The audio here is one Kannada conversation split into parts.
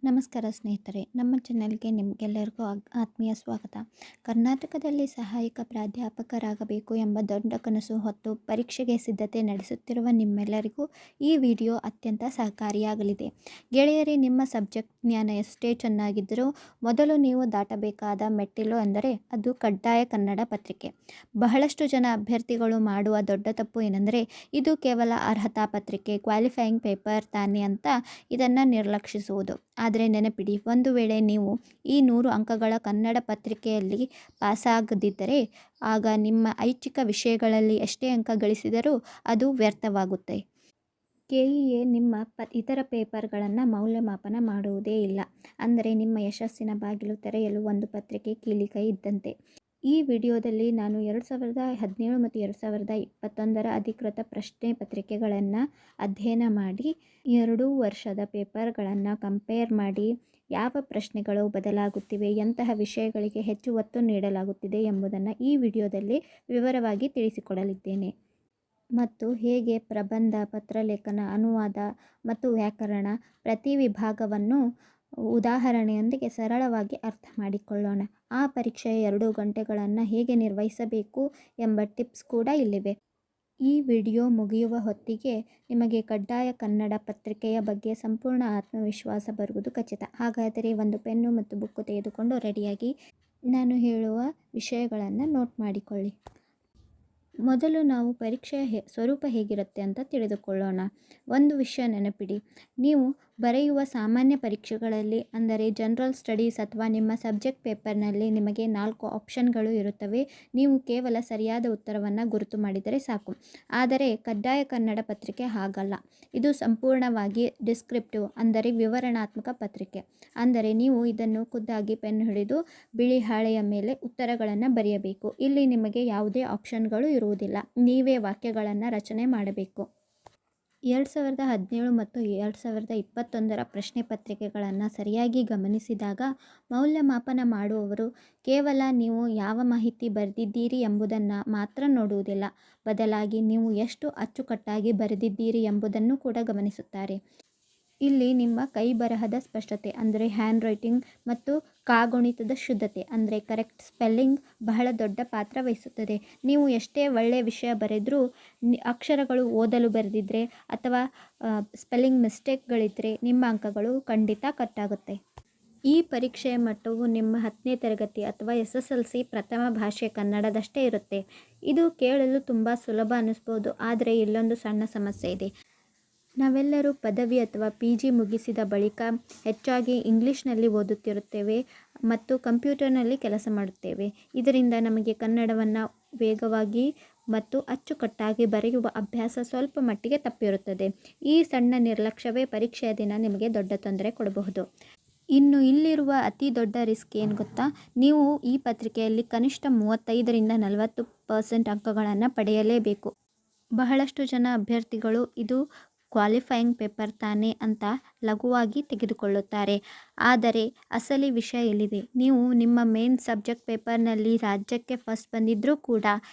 ನಮಸ್ಕಾರ ಸ್ನೇಹಿತರೆ, ನಮ್ಮ ಚಾನೆಲ್ಗೆ ನಿಮಗೆಲ್ಲರಿಗೂ ಆತ್ಮೀಯ ಸ್ವಾಗತ. ಕರ್ನಾಟಕದಲ್ಲಿ ಸಹಾಯಕ ಪ್ರಾಧ್ಯಾಪಕರಾಗಬೇಕು ಎಂಬ ದೊಡ್ಡ ಕನಸು ಹೊತ್ತು ಪರೀಕ್ಷೆಗೆ ಸಿದ್ಧತೆ ನಡೆಸುತ್ತಿರುವ ನಿಮ್ಮೆಲ್ಲರಿಗೂ ಈ ವಿಡಿಯೋ ಅತ್ಯಂತ ಸಹಕಾರಿಯಾಗಲಿದೆ. ಗೆಳೆಯರೇ, ನಿಮ್ಮ ಸಬ್ಜೆಕ್ಟ್ ಜ್ಞಾನ ಎಷ್ಟೇ ಚೆನ್ನಾಗಿದ್ದರೂ ಮೊದಲು ನೀವು ದಾಟಬೇಕಾದ ಮೆಟ್ಟಿಲು ಎಂದರೆ ಅದು ಕಡ್ಡಾಯ ಕನ್ನಡ ಪತ್ರಿಕೆ. ಬಹಳಷ್ಟು ಜನ ಅಭ್ಯರ್ಥಿಗಳು ಮಾಡುವ ದೊಡ್ಡ ತಪ್ಪು ಏನೆಂದರೆ, ಇದು ಕೇವಲ ಅರ್ಹತಾ ಪತ್ರಿಕೆ, ಕ್ವಾಲಿಫೈಯಿಂಗ್ ಪೇಪರ್ ತಾನೆ ಅಂತ ಇದನ್ನು ನಿರ್ಲಕ್ಷಿಸುವುದು. ಆದರೆ ನೆನಪಿಡಿ, ಒಂದು ವೇಳೆ ನೀವು ಈ 100 ಅಂಕಗಳ ಕನ್ನಡ ಪತ್ರಿಕೆಯಲ್ಲಿ ಪಾಸಾಗದಿದ್ದರೆ ಆಗ ನಿಮ್ಮ ಐಚ್ಛಿಕ ವಿಷಯಗಳಲ್ಲಿ ಎಷ್ಟೇ ಅಂಕ ಗಳಿಸಿದರೂ ಅದು ವ್ಯರ್ಥವಾಗುತ್ತೆ. ಕೆಇಎ ನಿಮ್ಮ ಇತರ ಪೇಪರ್ಗಳನ್ನು ಮೌಲ್ಯಮಾಪನ ಮಾಡುವುದೇ ಇಲ್ಲ. ಅಂದರೆ ನಿಮ್ಮ ಯಶಸ್ಸಿನ ಬಾಗಿಲು ತೆರೆಯಲು ಒಂದು ಪತ್ರಿಕೆ ಕೀಲಿಕೈ ಇದ್ದಂತೆ. ಈ ವಿಡಿಯೋದಲ್ಲಿ ನಾನು 2017 ಮತ್ತು 2021 ಅಧಿಕೃತ ಪ್ರಶ್ನೆ ಪತ್ರಿಕೆಗಳನ್ನು ಅಧ್ಯಯನ ಮಾಡಿ 2 ವರ್ಷದ ಪೇಪರ್ಗಳನ್ನು ಕಂಪೇರ್ ಮಾಡಿ ಯಾವ ಪ್ರಶ್ನೆಗಳು ಬದಲಾಗುತ್ತಿವೆ, ಎಂತಹ ವಿಷಯಗಳಿಗೆ ಹೆಚ್ಚು ಒತ್ತು ನೀಡಲಾಗುತ್ತಿದೆ ಎಂಬುದನ್ನು ಈ ವಿಡಿಯೋದಲ್ಲಿ ವಿವರವಾಗಿ ತಿಳಿಸಿಕೊಡಲಿದ್ದೇನೆ. ಮತ್ತು ಹೇಗೆ ಪ್ರಬಂಧ, ಪತ್ರಲೇಖನ, ಅನುವಾದ ಮತ್ತು ವ್ಯಾಕರಣ ಪ್ರತಿ ವಿಭಾಗವನ್ನು ಉದಾಹರಣೆಯೊಂದಿಗೆ ಸರಳವಾಗಿ ಅರ್ಥ ಮಾಡಿಕೊಳ್ಳೋಣ. ಆ ಪರೀಕ್ಷೆಯ 2 ಗಂಟೆಗಳನ್ನು ಹೇಗೆ ನಿರ್ವಹಿಸಬೇಕು ಎಂಬ ಟಿಪ್ಸ್ ಕೂಡ ಇಲ್ಲಿವೆ. ಈ ವಿಡಿಯೋ ಮುಗಿಯುವ ಹೊತ್ತಿಗೆ ನಿಮಗೆ ಕಡ್ಡಾಯ ಕನ್ನಡ ಪತ್ರಿಕೆಯ ಬಗ್ಗೆ ಸಂಪೂರ್ಣ ಆತ್ಮವಿಶ್ವಾಸ ಬರುವುದು ಖಚಿತ. ಹಾಗಾದರೆ ಒಂದು ಪೆನ್ನು ಮತ್ತು ಬುಕ್ಕು ತೆಗೆದುಕೊಂಡು ರೆಡಿಯಾಗಿ ನಾನು ಹೇಳುವ ವಿಷಯಗಳನ್ನು ನೋಟ್ ಮಾಡಿಕೊಳ್ಳಿ. ಮೊದಲು ನಾವು ಪರೀಕ್ಷೆಯ ಸ್ವರೂಪ ಹೇಗಿರುತ್ತೆ ಅಂತ ತಿಳಿದುಕೊಳ್ಳೋಣ. ಒಂದು ವಿಷಯ ನೆನಪಿಡಿ, ನೀವು ಬರೆಯುವ ಸಾಮಾನ್ಯ ಪರೀಕ್ಷೆಗಳಲ್ಲಿ ಅಂದರೆ ಜನರಲ್ ಸ್ಟಡೀಸ್ ಅಥವಾ ನಿಮ್ಮ ಸಬ್ಜೆಕ್ಟ್ ಪೇಪರ್ನಲ್ಲಿ ನಿಮಗೆ 4 ಆಪ್ಷನ್ಗಳು ಇರುತ್ತವೆ. ನೀವು ಕೇವಲ ಸರಿಯಾದ ಉತ್ತರವನ್ನು ಗುರುತು ಮಾಡಿದರೆ ಸಾಕು. ಆದರೆ ಕಡ್ಡಾಯ ಕನ್ನಡ ಪತ್ರಿಕೆ ಹಾಗಲ್ಲ. ಇದು ಸಂಪೂರ್ಣವಾಗಿ ಡಿಸ್ಕ್ರಿಪ್ಟಿವ್ ಅಂದರೆ ವಿವರಣಾತ್ಮಕ ಪತ್ರಿಕೆ. ಅಂದರೆ ನೀವು ಇದನ್ನು ಖುದ್ದಾಗಿ ಪೆನ್ ಹಿಡಿದು ಬಿಳಿ ಹಾಳೆಯ ಮೇಲೆ ಉತ್ತರಗಳನ್ನು ಬರೆಯಬೇಕು. ಇಲ್ಲಿ ನಿಮಗೆ ಯಾವುದೇ ಆಪ್ಷನ್ಗಳು ಇರುವುದಿಲ್ಲ. ನೀವೇ ವಾಕ್ಯಗಳನ್ನು ರಚನೆ ಮಾಡಬೇಕು. 2017 ಮತ್ತು 2021 ಪ್ರಶ್ನೆ ಪತ್ರಿಕೆಗಳನ್ನು ಸರಿಯಾಗಿ ಗಮನಿಸಿದಾಗ ಮೌಲ್ಯಮಾಪನ ಮಾಡುವವರು ಕೇವಲ ನೀವು ಯಾವ ಮಾಹಿತಿ ಬರೆದಿದ್ದೀರಿ ಎಂಬುದನ್ನು ಮಾತ್ರ ನೋಡುವುದಿಲ್ಲ. ಬದಲಾಗಿ ನೀವು ಎಷ್ಟು ಅಚ್ಚುಕಟ್ಟಾಗಿ ಬರೆದಿದ್ದೀರಿ ಎಂಬುದನ್ನು ಕೂಡ ಗಮನಿಸುತ್ತಾರೆ. ಇಲ್ಲಿ ನಿಮ್ಮ ಕೈ ಬರಹದ ಸ್ಪಷ್ಟತೆ ಅಂದರೆ ಹ್ಯಾಂಡ್ ರೈಟಿಂಗ್ ಮತ್ತು ಕಾಗುಣಿತದ ಶುದ್ಧತೆ ಅಂದರೆ ಕರೆಕ್ಟ್ ಸ್ಪೆಲ್ಲಿಂಗ್ ಬಹಳ ದೊಡ್ಡ ಪಾತ್ರ ವಹಿಸುತ್ತದೆ. ನೀವು ಎಷ್ಟೇ ಒಳ್ಳೆಯ ವಿಷಯ ಬರೆದರೂ ಅಕ್ಷರಗಳು ಓದಲು ಬರೆದಿದ್ದರೆ ಅಥವಾ ಸ್ಪೆಲ್ಲಿಂಗ್ ಮಿಸ್ಟೇಕ್ಗಳಿದ್ದರೆ ನಿಮ್ಮ ಅಂಕಗಳು ಖಂಡಿತ ಕಟ್ಟಾಗುತ್ತೆ. ಈ ಪರೀಕ್ಷೆಯ ಮಟ್ಟವು ನಿಮ್ಮ 10ನೇ ತರಗತಿ ಅಥವಾ SSLC ಪ್ರಥಮ ಭಾಷೆ ಕನ್ನಡದಷ್ಟೇ ಇರುತ್ತೆ. ಇದು ಕೇಳಲು ತುಂಬ ಸುಲಭ ಅನ್ನಿಸ್ಬೋದು, ಆದರೆ ಇಲ್ಲೊಂದು ಸಣ್ಣ ಸಮಸ್ಯೆ ಇದೆ. ನಾವೆಲ್ಲರೂ ಪದವಿ ಅಥವಾ PG ಮುಗಿಸಿದ ಬಳಿಕ ಹೆಚ್ಚಾಗಿ ಇಂಗ್ಲೀಷ್ನಲ್ಲಿ ಓದುತ್ತಿರುತ್ತೇವೆ ಮತ್ತು ಕಂಪ್ಯೂಟರ್ನಲ್ಲಿ ಕೆಲಸ ಮಾಡುತ್ತೇವೆ. ಇದರಿಂದ ನಮಗೆ ಕನ್ನಡವನ್ನು ವೇಗವಾಗಿ ಮತ್ತು ಅಚ್ಚುಕಟ್ಟಾಗಿ ಬರೆಯುವ ಅಭ್ಯಾಸ ಸ್ವಲ್ಪ ಮಟ್ಟಿಗೆ ತಪ್ಪಿರುತ್ತದೆ. ಈ ಸಣ್ಣ ನಿರ್ಲಕ್ಷ್ಯವೇ ಪರೀಕ್ಷೆಯ ದಿನ ನಿಮಗೆ ದೊಡ್ಡ ತೊಂದರೆ ಕೊಡಬಹುದು. ಇನ್ನು ಇಲ್ಲಿರುವ ಅತಿ ದೊಡ್ಡ ರಿಸ್ಕ್ ಏನು ಗೊತ್ತಾ? ನೀವು ಈ ಪತ್ರಿಕೆಯಲ್ಲಿ ಕನಿಷ್ಠ 35ರಿಂದ 40% ಅಂಕಗಳನ್ನು ಪಡೆಯಲೇಬೇಕು. ಬಹಳಷ್ಟು ಜನ ಅಭ್ಯರ್ಥಿಗಳು ಇದು ಕ್ವಾಲಿಫೈಯಿಂಗ್ ಪೇಪರ್ ತಾನೆ ಅಂತ ಲಘುವಾಗಿ ತೆಗೆದುಕೊಳ್ಳುತ್ತಾರೆ. ಆದರೆ ಅಸಲಿ ವಿಷಯ ಇಲ್ಲಿದೆ. ನೀವು ನಿಮ್ಮ ಮೇನ್ ಸಬ್ಜೆಕ್ಟ್ ಪೇಪರ್ನಲ್ಲಿ ರಾಜ್ಯಕ್ಕೆ ಫಸ್ಟ್ ಬಂದಿದ್ದರೂ ಕೂಡ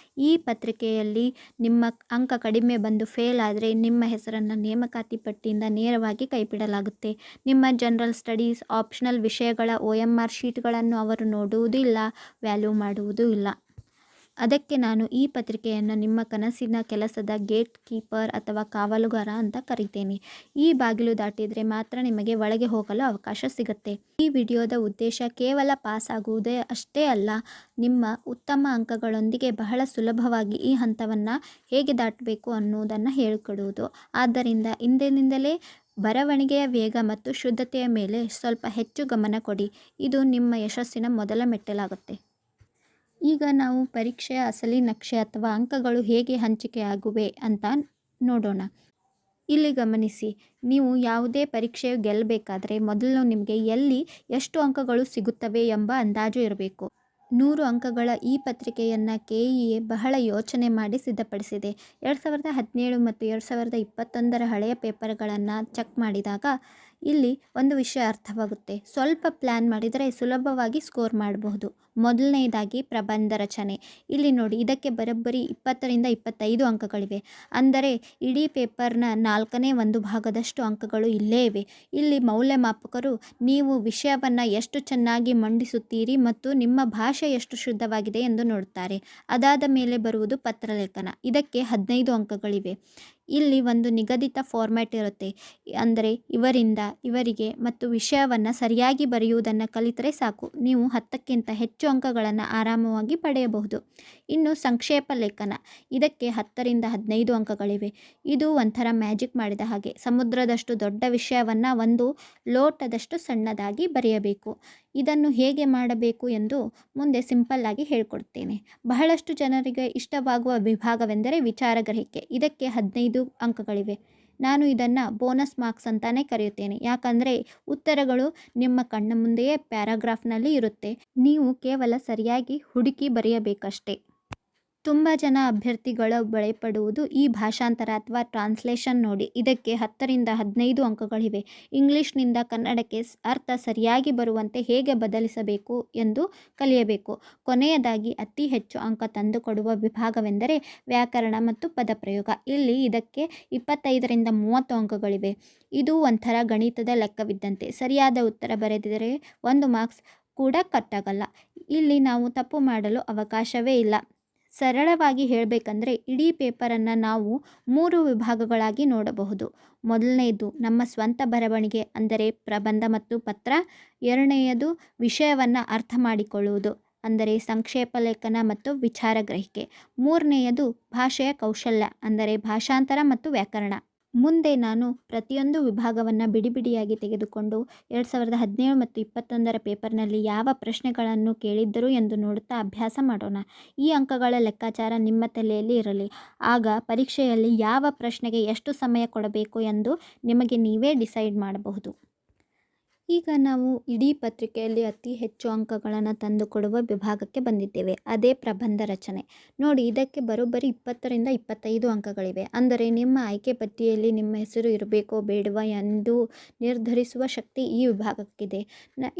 ಈ ಪತ್ರಿಕೆಯಲ್ಲಿ ನಿಮ್ಮ ಅಂಕ ಕಡಿಮೆ ಬಂದು ಫೇಲ್ ಆದರೆ ನಿಮ್ಮ ಹೆಸರನ್ನು ನೇಮಕಾತಿ ಪಟ್ಟಿಯಿಂದ ನೇರವಾಗಿ ಕೈಬಿಡಲಾಗುತ್ತೆ. ನಿಮ್ಮ ಜನರಲ್ ಸ್ಟಡೀಸ್, ಆಪ್ಷನಲ್ ವಿಷಯಗಳ OMR ಶೀಟ್ಗಳನ್ನು ಅವರು ನೋಡುವುದೂ ಇಲ್ಲ, ವ್ಯಾಲ್ಯೂ ಮಾಡುವುದೂ ಇಲ್ಲ. ಅದಕ್ಕೆ ನಾನು ಈ ಪತ್ರಿಕೆಯನ್ನು ನಿಮ್ಮ ಕನಸಿನ ಕೆಲಸದ ಗೇಟ್ ಕೀಪರ್ ಅಥವಾ ಕಾವಲುಗಾರ ಅಂತ ಕರೀತೇನೆ. ಈ ಬಾಗಿಲು ದಾಟಿದರೆ ಮಾತ್ರ ನಿಮಗೆ ಒಳಗೆ ಹೋಗಲು ಅವಕಾಶ ಸಿಗುತ್ತೆ. ಈ ವಿಡಿಯೋದ ಉದ್ದೇಶ ಕೇವಲ ಪಾಸ್ ಆಗುವುದೇ ಅಷ್ಟೇ ಅಲ್ಲ, ನಿಮ್ಮ ಉತ್ತಮ ಅಂಕಗಳೊಂದಿಗೆ ಬಹಳ ಸುಲಭವಾಗಿ ಈ ಹಂತವನ್ನು ಹೇಗೆ ದಾಟಬೇಕು ಅನ್ನುವುದನ್ನು ಹೇಳಿಕೊಡುವುದು. ಆದ್ದರಿಂದ ಇಂದಿನಿಂದಲೇ ಬರವಣಿಗೆಯ ವೇಗ ಮತ್ತು ಶುದ್ಧತೆಯ ಮೇಲೆ ಸ್ವಲ್ಪ ಹೆಚ್ಚು ಗಮನ ಕೊಡಿ. ಇದು ನಿಮ್ಮ ಯಶಸ್ಸಿನ ಮೊದಲ ಮೆಟ್ಟಿಲಾಗುತ್ತೆ. ಈಗ ನಾವು ಪರೀಕ್ಷೆಯ ಅಸಲಿ ನಕ್ಷೆ ಅಥವಾ ಅಂಕಗಳು ಹೇಗೆ ಹಂಚಿಕೆಯಾಗುವೆ ಅಂತ ನೋಡೋಣ. ಇಲ್ಲಿ ಗಮನಿಸಿ, ನೀವು ಯಾವುದೇ ಪರೀಕ್ಷೆಯು ಗೆಲ್ಲಬೇಕಾದ್ರೆ ಮೊದಲು ನಿಮಗೆ ಎಲ್ಲಿ ಎಷ್ಟು ಅಂಕಗಳು ಸಿಗುತ್ತವೆ ಎಂಬ ಅಂದಾಜು ಇರಬೇಕು. 100 ಅಂಕಗಳ ಈ ಪತ್ರಿಕೆಯನ್ನು KEA ಬಹಳ ಯೋಚನೆ ಮಾಡಿ ಸಿದ್ಧಪಡಿಸಿದೆ. 2017 ಮತ್ತು 2021 ಹಳೆಯ ಪೇಪರ್ಗಳನ್ನು ಚೆಕ್ ಮಾಡಿದಾಗ ಇಲ್ಲಿ ಒಂದು ವಿಷಯ ಅರ್ಥವಾಗುತ್ತೆ. ಸ್ವಲ್ಪ ಪ್ಲ್ಯಾನ್ ಮಾಡಿದರೆ ಸುಲಭವಾಗಿ ಸ್ಕೋರ್ ಮಾಡಬಹುದು. ಮೊದಲನೇದಾಗಿ ಪ್ರಬಂಧ ರಚನೆ. ಇಲ್ಲಿ ನೋಡಿ, ಇದಕ್ಕೆ ಬರೋಬ್ಬರಿ 20ರಿಂದ 25 ಅಂಕಗಳಿವೆ. ಅಂದರೆ ಇಡೀ ಪೇಪರ್ನ 1/4 ಭಾಗದಷ್ಟು ಅಂಕಗಳು ಇಲ್ಲೇ ಇವೆ. ಇಲ್ಲಿ ಮೌಲ್ಯಮಾಪಕರು ನೀವು ವಿಷಯವನ್ನು ಎಷ್ಟು ಚೆನ್ನಾಗಿ ಮಂಡಿಸುತ್ತೀರಿ ಮತ್ತು ನಿಮ್ಮ ಭಾಷೆ ಎಷ್ಟು ಶುದ್ಧವಾಗಿದೆ ಎಂದು ನೋಡುತ್ತಾರೆ. ಅದಾದ ಮೇಲೆ ಬರುವುದು ಪತ್ರಲೇಖನ. ಇದಕ್ಕೆ 15 ಅಂಕಗಳಿವೆ. ಇಲ್ಲಿ ಒಂದು ನಿಗದಿತ ಫಾರ್ಮ್ಯಾಟ್ ಇರುತ್ತೆ. ಅಂದರೆ ಇವರಿಂದ ಇವರಿಗೆ ಮತ್ತು ವಿಷಯವನ್ನು ಸರಿಯಾಗಿ ಬರೆಯುವುದನ್ನು ಕಲಿತರೆ ಸಾಕು, ನೀವು 10ಕ್ಕಿಂತ ಹೆಚ್ಚು ಅಂಕಗಳನ್ನು ಆರಾಮವಾಗಿ ಪಡೆಯಬಹುದು. ಇನ್ನು ಸಂಕ್ಷೇಪ ಲೇಖನ. ಇದಕ್ಕೆ 10ರಿಂದ 15 ಅಂಕಗಳಿವೆ. ಇದು ಒಂಥರ ಮ್ಯಾಜಿಕ್ ಮಾಡಿದ ಹಾಗೆ. ಸಮುದ್ರದಷ್ಟು ದೊಡ್ಡ ವಿಷಯವನ್ನು ಒಂದು ಲೋಟದಷ್ಟು ಸಣ್ಣದಾಗಿ ಬರೆಯಬೇಕು. ಇದನ್ನು ಹೇಗೆ ಮಾಡಬೇಕು ಎಂದು ಮುಂದೆ ಸಿಂಪಲ್ ಆಗಿ ಹೇಳ್ಕೊಡ್ತೇನೆ. ಬಹಳಷ್ಟು ಜನರಿಗೆ ಇಷ್ಟವಾಗುವ ವಿಭಾಗವೆಂದರೆ ವಿಚಾರಗ್ರಹಿಕೆ. ಇದಕ್ಕೆ 15 ಅಂಕಗಳಿವೆ. ನಾನು ಇದನ್ನು ಬೋನಸ್ ಮಾರ್ಕ್ಸ್ ಅಂತಾನೆ ಕರೆಯುತ್ತೇನೆ. ಯಾಕಂದರೆ ಉತ್ತರಗಳು ನಿಮ್ಮ ಕಣ್ಣ ಮುಂದೆಯೇ ಪ್ಯಾರಾಗ್ರಾಫ್ನಲ್ಲಿ ಇರುತ್ತೆ. ನೀವು ಕೇವಲ ಸರಿಯಾಗಿ ಹುಡುಕಿ ಬರೆಯಬೇಕಷ್ಟೇ. ತುಂಬ ಜನ ಅಭ್ಯರ್ಥಿಗಳು ಭಯಪಡುವುದು ಈ ಭಾಷಾಂತರ ಅಥವಾ ಟ್ರಾನ್ಸ್ಲೇಷನ್ ನೋಡಿ. ಇದಕ್ಕೆ 10ರಿಂದ 15 ಅಂಕಗಳಿವೆ. ಇಂಗ್ಲಿಷ್ನಿಂದ ಕನ್ನಡಕ್ಕೆ ಅರ್ಥ ಸರಿಯಾಗಿ ಬರುವಂತೆ ಹೇಗೆ ಬದಲಿಸಬೇಕು ಎಂದು ಕಲಿಯಬೇಕು. ಕೊನೆಯದಾಗಿ ಅತಿ ಹೆಚ್ಚು ಅಂಕ ತಂದುಕೊಡುವ ವಿಭಾಗವೆಂದರೆ ವ್ಯಾಕರಣ ಮತ್ತು ಪದಪ್ರಯೋಗ. ಇಲ್ಲಿ ಇದಕ್ಕೆ 25ರಿಂದ 30 ಅಂಕಗಳಿವೆ. ಇದು ಒಂಥರ ಗಣಿತದ ಲೆಕ್ಕವಿದ್ದಂತೆ. ಸರಿಯಾದ ಉತ್ತರ ಬರೆದಿದ್ದರೆ 1 ಮಾರ್ಕ್ಸ್ ಕೂಡ ಕಟ್ಟಾಗಲ್ಲ. ಇಲ್ಲಿ ನಾವು ತಪ್ಪು ಮಾಡಲು ಅವಕಾಶವೇ ಇಲ್ಲ. ಸರಳವಾಗಿ ಹೇಳಬೇಕಂದ್ರೆ ಇಡೀ ಪೇಪರನ್ನು ನಾವು 3 ವಿಭಾಗಗಳಾಗಿ ನೋಡಬಹುದು. ಮೊದಲನೆಯದು ನಮ್ಮ ಸ್ವಂತ ಬರವಣಿಗೆ, ಅಂದರೆ ಪ್ರಬಂಧ ಮತ್ತು ಪತ್ರ. ಎರಡನೆಯದು ವಿಷಯವನ್ನು ಅರ್ಥ ಮಾಡಿಕೊಳ್ಳುವುದು, ಅಂದರೆ ಸಂಕ್ಷೇಪ ಲೇಖನ ಮತ್ತು ವಿಚಾರಗ್ರಹಿಕೆ. ಮೂರನೆಯದು ಭಾಷೆಯ ಕೌಶಲ್ಯ, ಅಂದರೆ ಭಾಷಾಂತರ ಮತ್ತು ವ್ಯಾಕರಣ. ಮುಂದೆ ನಾನು ಪ್ರತಿಯೊಂದು ವಿಭಾಗವನ್ನು ಬಿಡಿಬಿಡಿಯಾಗಿ ತೆಗೆದುಕೊಂಡು 2017 ಮತ್ತು 2021ರ ಪೇಪರ್ನಲ್ಲಿ ಯಾವ ಪ್ರಶ್ನೆಗಳನ್ನು ಕೇಳಿದ್ದರು ಎಂದು ನೋಡುತ್ತಾ ಅಭ್ಯಾಸ ಮಾಡೋಣ. ಈ ಅಂಕಗಳ ಲೆಕ್ಕಾಚಾರ ನಿಮ್ಮ ತಲೆಯಲ್ಲಿ ಇರಲಿ. ಆಗ ಪರೀಕ್ಷೆಯಲ್ಲಿ ಯಾವ ಪ್ರಶ್ನೆಗೆ ಎಷ್ಟು ಸಮಯ ಕೊಡಬೇಕು ಎಂದು ನಿಮಗೆ ನೀವೇ ಡಿಸೈಡ್ ಮಾಡಬಹುದು. ಈಗ ನಾವು ಇಡೀ ಪತ್ರಿಕೆಯಲ್ಲಿ ಅತಿ ಹೆಚ್ಚು ಅಂಕಗಳನ್ನು ತಂದುಕೊಡುವ ವಿಭಾಗಕ್ಕೆ ಬಂದಿದ್ದೇವೆ. ಅದೇ ಪ್ರಬಂಧ ರಚನೆ. ನೋಡಿ, ಇದಕ್ಕೆ ಬರೋಬ್ಬರಿ 20ರಿಂದ 25 ಅಂಕಗಳಿವೆ. ಅಂದರೆ ನಿಮ್ಮ ಆಯ್ಕೆ ಪಟ್ಟಿಯಲ್ಲಿ ನಿಮ್ಮ ಹೆಸರು ಇರಬೇಕೋ ಬೇಡವಾ ಎಂದು ನಿರ್ಧರಿಸುವ ಶಕ್ತಿ ಈ ವಿಭಾಗಕ್ಕಿದೆ.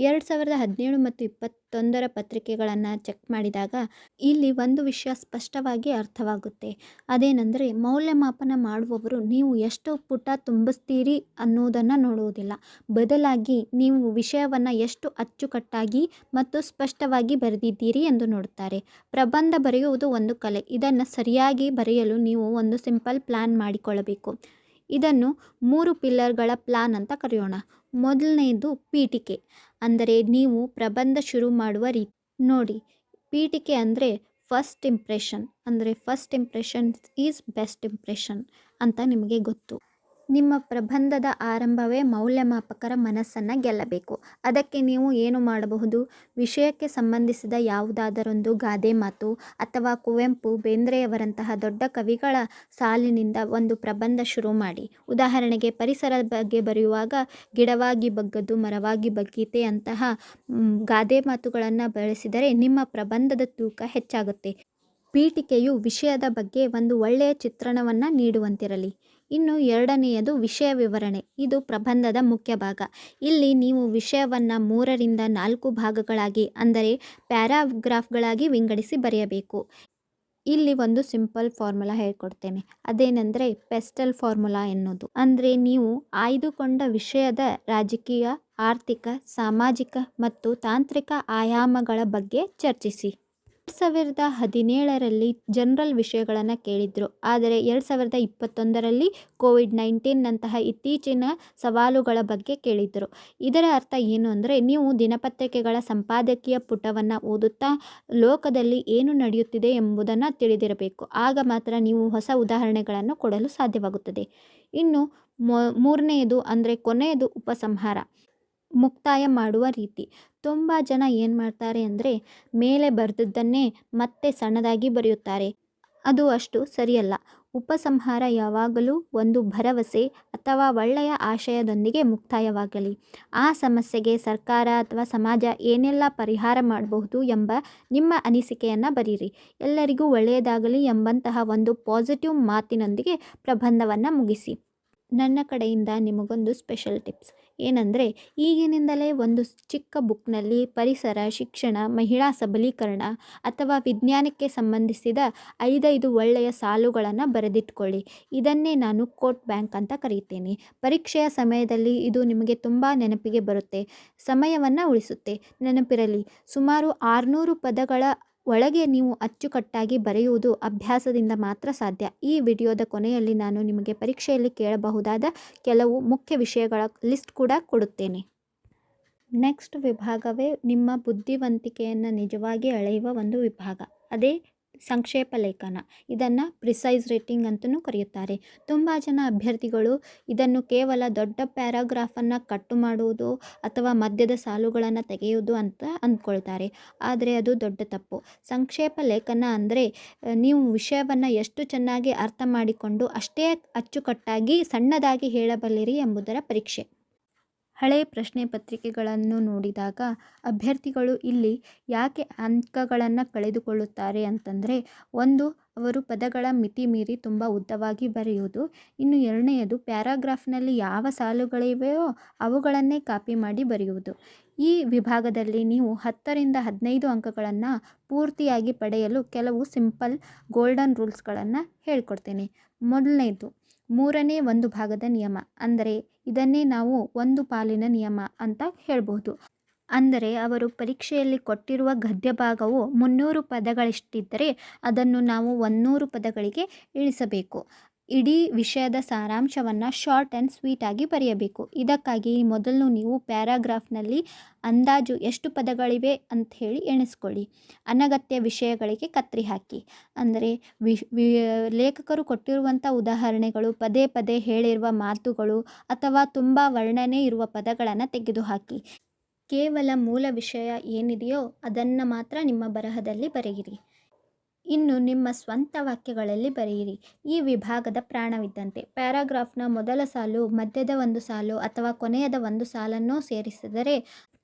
2017 ಮತ್ತು 2021ರ ಪತ್ರಿಕೆಗಳನ್ನು ಚೆಕ್ ಮಾಡಿದಾಗ ಇಲ್ಲಿ ಒಂದು ವಿಷಯ ಸ್ಪಷ್ಟವಾಗಿ ಅರ್ಥವಾಗುತ್ತೆ. ಅದೇನೆಂದರೆ, ಮೌಲ್ಯಮಾಪನ ಮಾಡುವವರು ನೀವು ಎಷ್ಟು ಪುಟ ತುಂಬಿಸ್ತೀರಿ ಅನ್ನೋದನ್ನು ನೋಡುವುದಿಲ್ಲ. ಬದಲಾಗಿ ನೀವು ವಿಷಯವನ್ನು ಎಷ್ಟು ಅಚ್ಚುಕಟ್ಟಾಗಿ ಮತ್ತು ಸ್ಪಷ್ಟವಾಗಿ ಬರೆದಿದ್ದೀರಿ ಎಂದು ನೋಡುತ್ತಾರೆ. ಪ್ರಬಂಧ ಬರೆಯುವುದು ಒಂದು ಕಲೆ. ಇದನ್ನು ಸರಿಯಾಗಿ ಬರೆಯಲು ನೀವು ಒಂದು ಸಿಂಪಲ್ ಪ್ಲ್ಯಾನ್ ಮಾಡಿಕೊಳ್ಳಬೇಕು. ಇದನ್ನು 3 ಪಿಲ್ಲರ್ಗಳ ಪ್ಲಾನ್ ಅಂತ ಕರೆಯೋಣ. ಮೊದಲನೆಯದು ಪೀಠಿಕೆ, ಅಂದರೆ ನೀವು ಪ್ರಬಂಧ ಶುರು ಮಾಡುವ ರೀತಿ. ನೋಡಿ, ಪೀಠಿಕೆ ಅಂದರೆ ಫಸ್ಟ್ ಇಂಪ್ರೆಷನ್, ಅಂದರೆ first impression is best impression ಅಂತ ನಿಮಗೆ ಗೊತ್ತು. ನಿಮ್ಮ ಪ್ರಬಂಧದ ಆರಂಭವೇ ಮೌಲ್ಯಮಾಪಕರ ಮನಸ್ಸನ್ನು ಗೆಲ್ಲಬೇಕು. ಅದಕ್ಕೆ ನೀವು ಏನು ಮಾಡಬಹುದು? ವಿಷಯಕ್ಕೆ ಸಂಬಂಧಿಸಿದ ಯಾವುದಾದರೊಂದು ಗಾದೆ ಮಾತು ಅಥವಾ ಕುವೆಂಪು, ಬೇಂದ್ರೆಯವರಂತಹ ದೊಡ್ಡ ಕವಿಗಳ ಸಾಲಿನಿಂದ ಒಂದು ಪ್ರಬಂಧ ಶುರು ಮಾಡಿ. ಉದಾಹರಣೆಗೆ, ಪರಿಸರದ ಬಗ್ಗೆ ಬರೆಯುವಾಗ ಗಿಡವಾಗಿ ಬಗ್ಗದ್ದು ಮರವಾಗಿ ಬಗ್ಗೀತೆ ಅಂತಹ ಗಾದೆ ಮಾತುಗಳನ್ನು ಬಳಸಿದರೆ ನಿಮ್ಮ ಪ್ರಬಂಧದ ತೂಕ ಹೆಚ್ಚಾಗುತ್ತೆ. ಪೀಠಿಕೆಯು ವಿಷಯದ ಬಗ್ಗೆ ಒಂದು ಒಳ್ಳೆಯ ಚಿತ್ರಣವನ್ನು ನೀಡುವಂತಿರಲಿ. ಇನ್ನು ಎರಡನೆಯದು ವಿಷಯ ವಿವರಣೆ. ಇದು ಪ್ರಬಂಧದ ಮುಖ್ಯ ಭಾಗ. ಇಲ್ಲಿ ನೀವು ವಿಷಯವನ್ನು 3ರಿಂದ 4 ಭಾಗಗಳಾಗಿ, ಅಂದರೆ ಪ್ಯಾರಾಗ್ರಾಫ್ಗಳಾಗಿ ವಿಂಗಡಿಸಿ ಬರೆಯಬೇಕು. ಇಲ್ಲಿ ಒಂದು ಸಿಂಪಲ್ ಫಾರ್ಮುಲಾ ಹೇಳ್ಕೊಡ್ತೇನೆ. ಅದೇನೆಂದರೆ ಪೆಸ್ಟಲ್ ಫಾರ್ಮುಲಾ ಎನ್ನುವುದು. ಅಂದರೆ ನೀವು ಆಯ್ದುಕೊಂಡ ವಿಷಯದ ರಾಜಕೀಯ, ಆರ್ಥಿಕ, ಸಾಮಾಜಿಕ ಮತ್ತು ತಾಂತ್ರಿಕ ಆಯಾಮಗಳ ಬಗ್ಗೆ ಚರ್ಚಿಸಿ. 2017ರಲ್ಲಿ ಜನರಲ್ ವಿಷಯಗಳನ್ನು ಕೇಳಿದ್ರು. ಆದರೆ 2021ರಲ್ಲಿ ಕೋವಿಡ್-19 ನಂತಹ ಇತ್ತೀಚಿನ ಸವಾಲುಗಳ ಬಗ್ಗೆ ಕೇಳಿದ್ರು. ಇದರ ಅರ್ಥ ಏನು ಅಂದರೆ, ನೀವು ದಿನಪತ್ರಿಕೆಗಳ ಸಂಪಾದಕೀಯ ಪುಟವನ್ನು ಓದುತ್ತಾ ಲೋಕದಲ್ಲಿ ಏನು ನಡೆಯುತ್ತಿದೆ ಎಂಬುದನ್ನು ತಿಳಿದಿರಬೇಕು. ಆಗ ಮಾತ್ರ ನೀವು ಹೊಸ ಉದಾಹರಣೆಗಳನ್ನು ಕೊಡಲು ಸಾಧ್ಯವಾಗುತ್ತದೆ. ಇನ್ನು ಮೂರನೆಯದು ಅಂದರೆ ಕೊನೆಯದು ಉಪಸಂಹಾರ, ಮುಕ್ತಾಯ ಮಾಡುವ ರೀತಿ. ತುಂಬ ಜನ ಏನು ಮಾಡ್ತಾರೆ ಅಂದರೆ, ಮೇಲೆ ಬರೆದದ್ದನ್ನೇ ಮತ್ತೆ ಸಣ್ಣದಾಗಿ ಬರೆಯುತ್ತಾರೆ. ಅದು ಅಷ್ಟು ಸರಿಯಲ್ಲ. ಉಪಸಂಹಾರ ಯಾವಾಗಲೂ ಒಂದು ಭರವಸೆ ಅಥವಾ ಒಳ್ಳೆಯ ಆಶಯದೊಂದಿಗೆ ಮುಕ್ತಾಯವಾಗಲಿ. ಆ ಸಮಸ್ಯೆಗೆ ಸರ್ಕಾರ ಅಥವಾ ಸಮಾಜ ಏನೆಲ್ಲ ಪರಿಹಾರ ಮಾಡಬಹುದು ಎಂಬ ನಿಮ್ಮ ಅನಿಸಿಕೆಯನ್ನು ಬರೀರಿ. ಎಲ್ಲರಿಗೂ ಒಳ್ಳೆಯದಾಗಲಿ ಎಂಬಂತಹ ಒಂದು ಪಾಸಿಟಿವ್ ಮಾತಿನೊಂದಿಗೆ ಪ್ರಬಂಧವನ್ನು ಮುಗಿಸಿ. ನನ್ನ ಕಡೆಯಿಂದ ನಿಮಗೊಂದು ಸ್ಪೆಷಲ್ ಟಿಪ್ಸ್ ಏನಂದರೆ, ಈಗಿನಿಂದಲೇ ಒಂದು ಚಿಕ್ಕ ಬುಕ್ನಲ್ಲಿ ಪರಿಸರ, ಶಿಕ್ಷಣ, ಮಹಿಳಾ ಸಬಲೀಕರಣ ಅಥವಾ ವಿಜ್ಞಾನಕ್ಕೆ ಸಂಬಂಧಿಸಿದ 5 ಒಳ್ಳೆಯ ಸಾಲುಗಳನ್ನು ಬರೆದಿಟ್ಕೊಳ್ಳಿ. ಇದನ್ನೇ ನಾನು ಕೋಟ್ ಬ್ಯಾಂಕ್ ಅಂತ ಕರೀತೇನೆ. ಪರೀಕ್ಷೆಯ ಸಮಯದಲ್ಲಿ ಇದು ನಿಮಗೆ ತುಂಬ ನೆನಪಿಗೆ ಬರುತ್ತೆ, ಸಮಯವನ್ನು ಉಳಿಸುತ್ತೆ. ನೆನಪಿರಲಿ, ಸುಮಾರು 600 ಪದಗಳ ಒಳಗೆ ನೀವು ಅಚ್ಚುಕಟ್ಟಾಗಿ ಬರೆಯುವುದು ಅಭ್ಯಾಸದಿಂದ ಮಾತ್ರ ಸಾಧ್ಯ. ಈ ವಿಡಿಯೋದ ಕೊನೆಯಲ್ಲಿ ನಾನು ನಿಮಗೆ ಪರೀಕ್ಷೆಯಲ್ಲಿ ಕೇಳಬಹುದಾದ ಕೆಲವು ಮುಖ್ಯ ವಿಷಯಗಳ ಲಿಸ್ಟ್ ಕೂಡ ಕೊಡುತ್ತೇನೆ. ನೆಕ್ಸ್ಟ್ ವಿಭಾಗವೇ ನಿಮ್ಮ ಬುದ್ಧಿವಂತಿಕೆಯನ್ನು ನಿಜವಾಗಿ ಅಳೆಯುವ ಒಂದು ವಿಭಾಗ. ಅದೇ ಸಂಕ್ಷೇಪ ಲೇಖನ. ಇದನ್ನು ಪ್ರಿಸೈಸ್ ರೇಟಿಂಗ್ ಅಂತಲೂ ಕರೆಯುತ್ತಾರೆ. ತುಂಬ ಜನ ಅಭ್ಯರ್ಥಿಗಳು ಇದನ್ನು ಕೇವಲ ದೊಡ್ಡ ಪ್ಯಾರಾಗ್ರಾಫನ್ನು ಕಟ್ಟು ಮಾಡುವುದು ಅಥವಾ ಮಧ್ಯದ ಸಾಲುಗಳನ್ನು ತೆಗೆಯುವುದು ಅಂತ ಅಂದ್ಕೊಳ್ತಾರೆ. ಆದರೆ ಅದು ದೊಡ್ಡ ತಪ್ಪು. ಸಂಕ್ಷೇಪ ಲೇಖನ ಅಂದರೆ ನೀವು ವಿಷಯವನ್ನು ಎಷ್ಟು ಚೆನ್ನಾಗಿ ಅರ್ಥ ಮಾಡಿಕೊಂಡು ಅಷ್ಟೇ ಅಚ್ಚುಕಟ್ಟಾಗಿ ಸಣ್ಣದಾಗಿ ಹೇಳಬಲ್ಲಿರಿ ಎಂಬುದರ ಪರೀಕ್ಷೆ. ಹಳೆಯ ಪ್ರಶ್ನೆ ಪತ್ರಿಕೆಗಳನ್ನು ನೋಡಿದಾಗ ಅಭ್ಯರ್ಥಿಗಳು ಇಲ್ಲಿ ಯಾಕೆ ಅಂಕಗಳನ್ನು ಕಳೆದುಕೊಳ್ಳುತ್ತಾರೆ ಅಂತಂದರೆ, ಒಂದು, ಅವರು ಪದಗಳ ಮಿತಿ ಮೀರಿ ತುಂಬ ಉದ್ದವಾಗಿ ಬರೆಯುವುದು. ಇನ್ನು ಎರಡನೆಯದು, ಪ್ಯಾರಾಗ್ರಾಫ್ನಲ್ಲಿ ಯಾವ ಸಾಲುಗಳಿವೆಯೋ ಅವುಗಳನ್ನೇ ಕಾಪಿ ಮಾಡಿ ಬರೆಯುವುದು. ಈ ವಿಭಾಗದಲ್ಲಿ ನೀವು 10ರಿಂದ 15 ಅಂಕಗಳನ್ನು ಪೂರ್ತಿಯಾಗಿ ಪಡೆಯಲು ಕೆಲವು ಸಿಂಪಲ್ ಗೋಲ್ಡನ್ ರೂಲ್ಸ್ಗಳನ್ನು ಹೇಳ್ಕೊಡ್ತೇನೆ. ಮೊದಲನೇದು, 1/3 ಭಾಗದ ನಿಯಮ. ಅಂದರೆ ಇದನ್ನೇ ನಾವು ಒಂದು ಪಾಲಿನ ನಿಯಮ ಅಂತ ಹೇಳ್ಬೋದು. ಅಂದರೆ ಅವರು ಪರೀಕ್ಷೆಯಲ್ಲಿ ಕೊಟ್ಟಿರುವ ಗದ್ಯ ಭಾಗವು 300 ಪದಗಳಷ್ಟಿದ್ದರೆ ಅದನ್ನು ನಾವು 100 ಪದಗಳಿಗೆ ಇಳಿಸಬೇಕು. ಇಡೀ ವಿಷಯದ ಸಾರಾಂಶವನ್ನು ಶಾರ್ಟ್ ಆ್ಯಂಡ್ ಸ್ವೀಟ್ ಆಗಿ ಬರೆಯಬೇಕು. ಇದಕ್ಕಾಗಿ ಮೊದಲು ನೀವು ಪ್ಯಾರಾಗ್ರಾಫ್ನಲ್ಲಿ ಅಂದಾಜು ಎಷ್ಟು ಪದಗಳಿವೆ ಅಂತ ಹೇಳಿ ಎಣಿಸ್ಕೊಳ್ಳಿ. ಅನಗತ್ಯ ವಿಷಯಗಳಿಗೆ ಕತ್ತರಿ ಹಾಕಿ. ಅಂದರೆ ಲೇಖಕರು ಕೊಟ್ಟಿರುವಂಥ ಉದಾಹರಣೆಗಳು, ಪದೇ ಪದೇ ಹೇಳಿರುವ ಮಾತುಗಳು ಅಥವಾ ತುಂಬ ವರ್ಣನೆ ಇರುವ ಪದಗಳನ್ನು ತೆಗೆದುಹಾಕಿ. ಕೇವಲ ಮೂಲ ವಿಷಯ ಏನಿದೆಯೋ ಅದನ್ನು ಮಾತ್ರ ನಿಮ್ಮ ಬರಹದಲ್ಲಿ ಬರೆಯಿರಿ. ಇನ್ನು ನಿಮ್ಮ ಸ್ವಂತ ವಾಕ್ಯಗಳಲ್ಲಿ ಬರೆಯಿರಿ. ಈ ವಿಭಾಗದ ಪ್ರಾಣವಿದ್ದಂತೆ. ಪ್ಯಾರಾಗ್ರಾಫ್ನ ಮೊದಲ ಸಾಲು, ಮಧ್ಯದ ಒಂದು ಸಾಲು ಅಥವಾ ಕೊನೆಯದ ಒಂದು ಸಾಲನ್ನೋ ಸೇರಿಸಿದರೆ